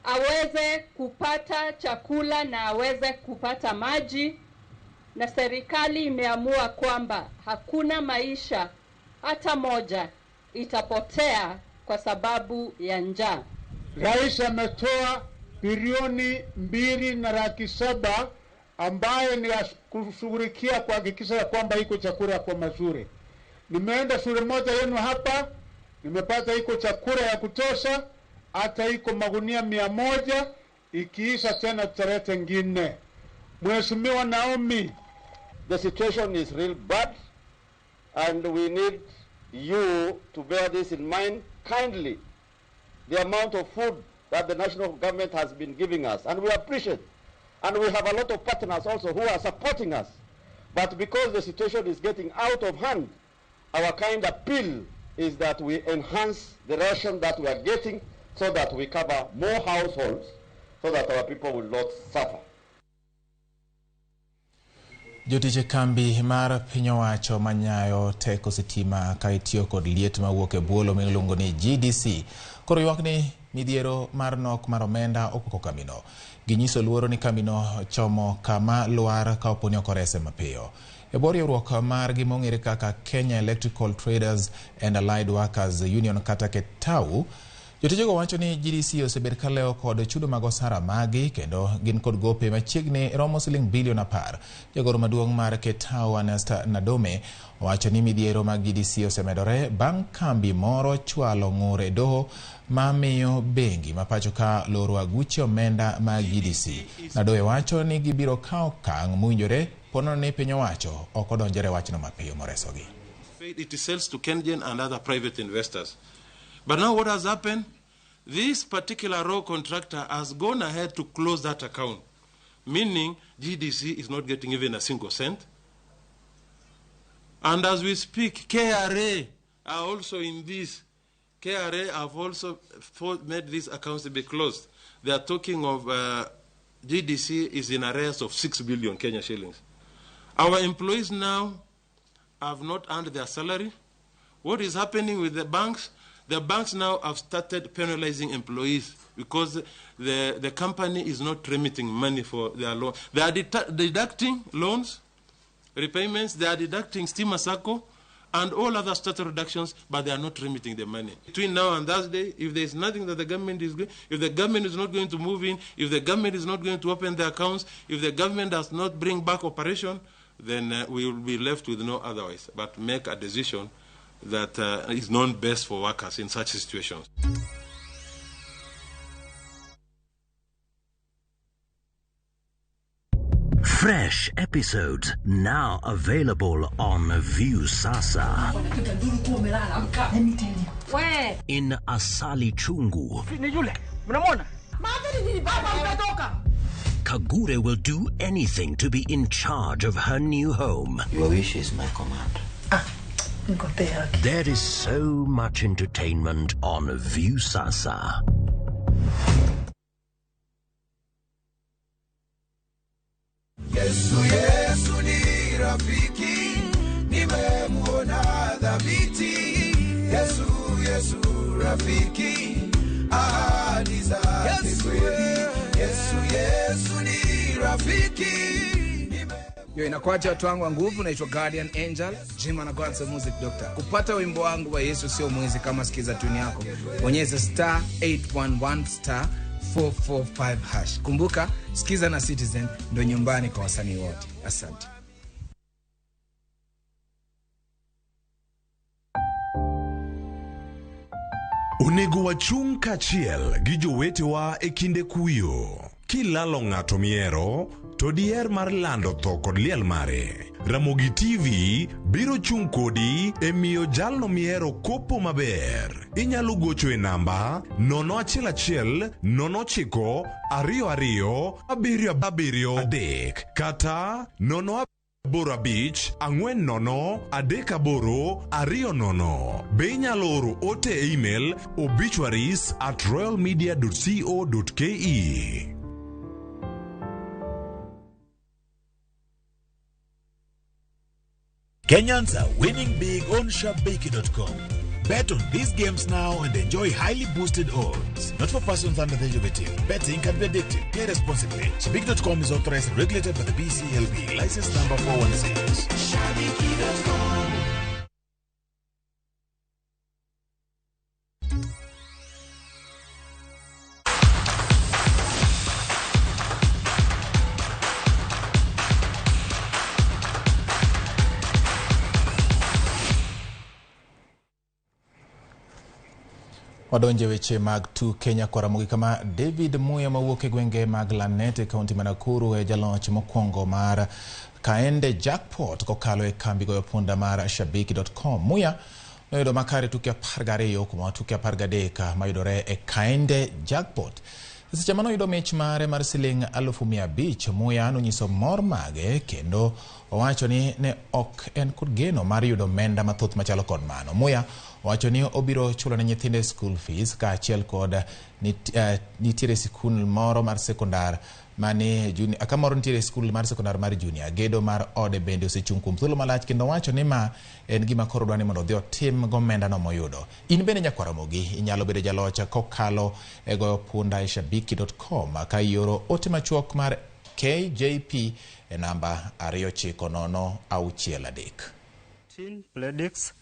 aweze kupata chakula na aweze kupata maji, na serikali imeamua kwamba hakuna maisha hata moja itapotea kwa sababu ya njaa. Rais ametoa bilioni 2.7 ambaye ni kushughulikia kuhakikisha ya kwamba iko chakula kwa mazuri. Nimeenda shule moja yenu hapa, nimepata iko chakula ya kutosha, hata iko magunia 100, ikiisha tena tutaleta ngine. Mheshimiwa Naomi, the situation is real bad and we need you to bear this in mind kindly. The amount of food that the national government has been giving us, and we appreciate, and we have a lot of partners also who are supporting us, but because the situation is getting out of hand, our kind appeal is that we enhance the ration that we are getting so that we cover more households so that our people will not suffer. Jotije kambi mar piny owacho manyayo teko sitima ka itiyo kod liet mawuok e bwolo miluongo ni GDC koro ywak ni midhiero mar nok mar omenda okoko kambino. Ginyiso luoro ni kambino chomo kama lwar ka oponi ok orese mapiyo. E bor riwruok margi mong'ere kaka Kenya Electrical Traders and Allied Workers Union kata KETAU, jotijego wacho ni GDC osebed ka leo kod chudo mag osara magi kendo gin kod gope machiegni romo siling bilion 10. Jagoro maduong' mar KETAU Anasta Nadome wacho ni midhiero mag GDC osemedore bang' kambi moro chwalo ng'ur e doho mamiyo bengi mapacho ka loro aguche omenda mag GDC. Nadome wacho ni gibiro kawo okang' mowinjore pono ni piny owacho ok odonjore wachno mapiyo moresogi. It sells to Kenyan and other private investors. But now what has happened? This particular raw contractor has gone ahead to close that account, meaning GDC is not getting even a single cent. And as we speak, KRA are also in this. KRA have also made these accounts to be closed. They are talking of GDC is in arrears of 6 billion Kenya shillings. Our employees now have not earned their salary. What is happening with the banks? The banks now have started penalizing employees because the company is not remitting money for their loan. They are deducting loans. repayments, they are deducting Stima Sacco and all other statutory reductions, but they are not remitting the money. Between now and Thursday, if there is nothing that the government is going, if the government is not going to move in, if the government is not going to open the accounts, if the government does not bring back operation, then we will be left with no otherwise but make a decision that is known best for workers in such situations. Fresh episodes now available on View Sasa. In Asali Chungu. Kagure will do anything to be in charge of her new home. Your wish is my command. There is so much entertainment on View Sasa. Yesu Yesu ni rafiki, nimemuona dhabiti. Yesu Yesu rafiki, ahadi zake kweli. Yesu Yesu ni rafiki. Yo, inakuacha watu wangu wa nguvu, naitwa Guardian Angel, Jima na God's Music Doctor. Kupata wimbo wangu wa Yesu sio mwizi kama sikiza tuni yako. Bonyeza *811 *445#. Kumbuka, sikiza na Citizen ndo nyumbani kwa wasanii wote. Asante. Onego wachung kachiel gi jowetewa e kinde kuyo. Kilalo ng'ato miero, to diher mar lando tho kod liel mare. Ramogi TV biro chung kodi e miyo jalno miero kopo maber. Inyalo gocho e namba 011 09 22 773 kata 0 ang'wen nono adek aboro ariyo nono. Be inyalo oro ote e email obituaries@royalmedia.co.ke. Kenyans are winning big on Shabiki.com. Bet on these games now and enjoy highly boosted odds. Not for persons under the age of 18. Betting can be addictive. Play responsibly. Shabiki.com is authorized and regulated by the BCLB. License number 416. Shabiki.com. Wadonje weche mag tu Kenya kwa Ramogi kama David Muya mawuok e gwenge mag Lanet e kaunti ma Nakuru e jaloch mokwongo mar kaende jackpot kokalo e kambi goyo punda mar Shabiki.com. Muya noyudo makare tuke 12 kuma tuke 13 mayudore e kaende jackpot. Seche manoyudo mich mare mar siling 1,500, Muya nonyiso mor mage kendo owacho ni ne ok en kod geno mar yudo menda mathoth machalo kod mano. Muya owacho ni obiro chulo ne nyithinde school fees ka achiel kod nitiere sikul moro mar sekondar mane junior akamoro nitiere skul mar sekondar mar junior. Gedo mar ode bende osechung kuom thuolo malach kendo wacho ni ma en gima koro dwani mondo odhi otim gomenda no moyudo. In bende nyakwara Mogi inyalo bedo jalocha kokalo e goyo punda e Shabiki.com ka ioro ote machuok mar KJP e namba 29063. Pledix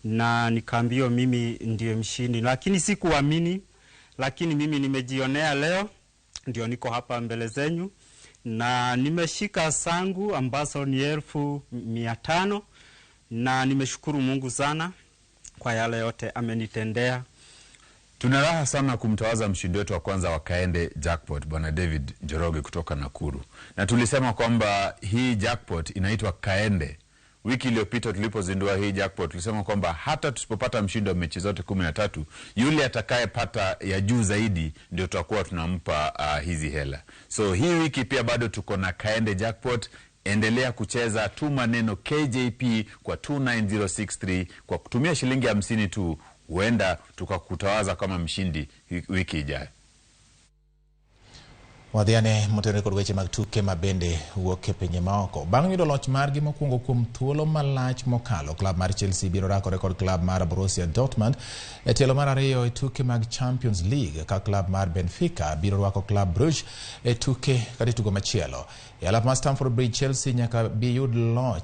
na nikaambio mimi ndiye mshindi, lakini sikuamini, lakini mimi nimejionea leo, ndio niko hapa mbele zenyu na nimeshika sangu ambazo ni 1500 na nimeshukuru Mungu sana kwa yale yote amenitendea. Tuna raha sana kumtawaza mshindi wetu wa kwanza wa kaende jackpot Bwana David Njoroge kutoka Nakuru. Na tulisema kwamba hii jackpot inaitwa kaende. Wiki iliyopita tulipozindua hii jackpot tulisema kwamba hata tusipopata mshindi wa mechi zote 13, yule atakayepata ya juu zaidi ndio tutakuwa tunampa hizi hela. So hii wiki pia bado tuko na kaende jackpot. Endelea kucheza, tuma neno KJP kwa 29063 kwa kutumia shilingi 50 tu, huenda tukakutawaza kama mshindi wiki ijayo. Wadhiane motenore kod weche mag tuke mabende wuok e pinje maoko. Bang' yudo loch margi mokwongo kuom thuolo malach mokalo, klab mar Chelsea biro rakore kod klab mar Borussia Dortmund e tielo mar ariyo e tuke mag Champions League, ka klab mar Benfica biro rwako klab Bruges e tuke kata tugo machielo. E alap mar Stamford Bridge, Chelsea nyaka bi yud loch